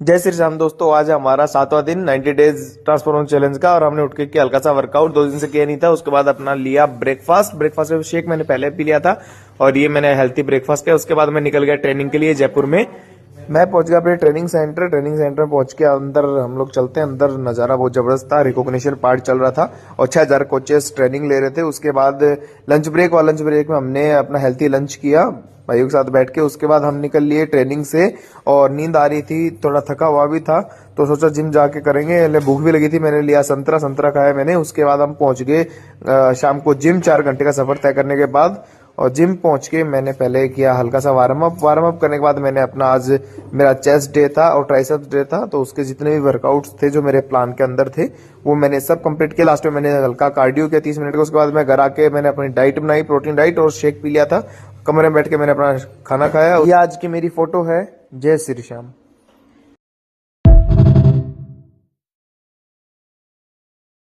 जय श्री राम दोस्तों, आज हमारा 7वां दिन 90 डेज ट्रांसफॉर्मेशन चैलेंज का। और हमने उठ के किया हल्का सा वर्कआउट, 2 दिन से किया नहीं था। उसके बाद अपना लिया ब्रेकफास्ट में शेक मैंने पहले पी लिया था और ये मैंने हेल्थी ब्रेकफास्ट किया। उसके बाद मैं निकल गया ट्रेनिंग के लिए जयपुर में। मैं पहुंच गया अपने ट्रेनिंग सेंटर में पहुंच के अंदर हम लोग चलते हैं। अंदर नज़ारा बहुत ज़बरदस्त था, रिकॉग्निशन पार्ट चल रहा था और 6000 कोचेस ट्रेनिंग ले रहे थे। उसके बाद लंच ब्रेक में हमने अपना हेल्थी लंच किया भाइयों के साथ बैठ के। उसके बाद हम निकल लिए ट्रेनिंग से और नींद आ रही थी, थोड़ा थका हुआ भी था तो सोचा जिम जाके करेंगे। भूख भी लगी थी, मैंने लिया संतरा खाया मैंने। उसके बाद हम पहुंच गए शाम को जिम, 4 घंटे का सफर तय करने के बाद। और जिम पहुंच के मैंने पहले किया हल्का सा वार्म अप करने के बाद मैंने अपना, आज मेरा चेस्ट डे था और ट्राइसेप्स डे था, तो उसके जितने भी वर्कआउट्स थे जो मेरे प्लान के अंदर थे वो मैंने सब कंप्लीट किया। लास्ट में मैंने हल्का कार्डियो किया 30 मिनट का। उसके बाद मैं घर आके मैंने अपनी डाइट बनाई, प्रोटीन डाइट, और शेक पी लिया था। कमरे में बैठ के मैंने अपना खाना खाया। ये आज की मेरी फोटो है। जय श्री श्याम।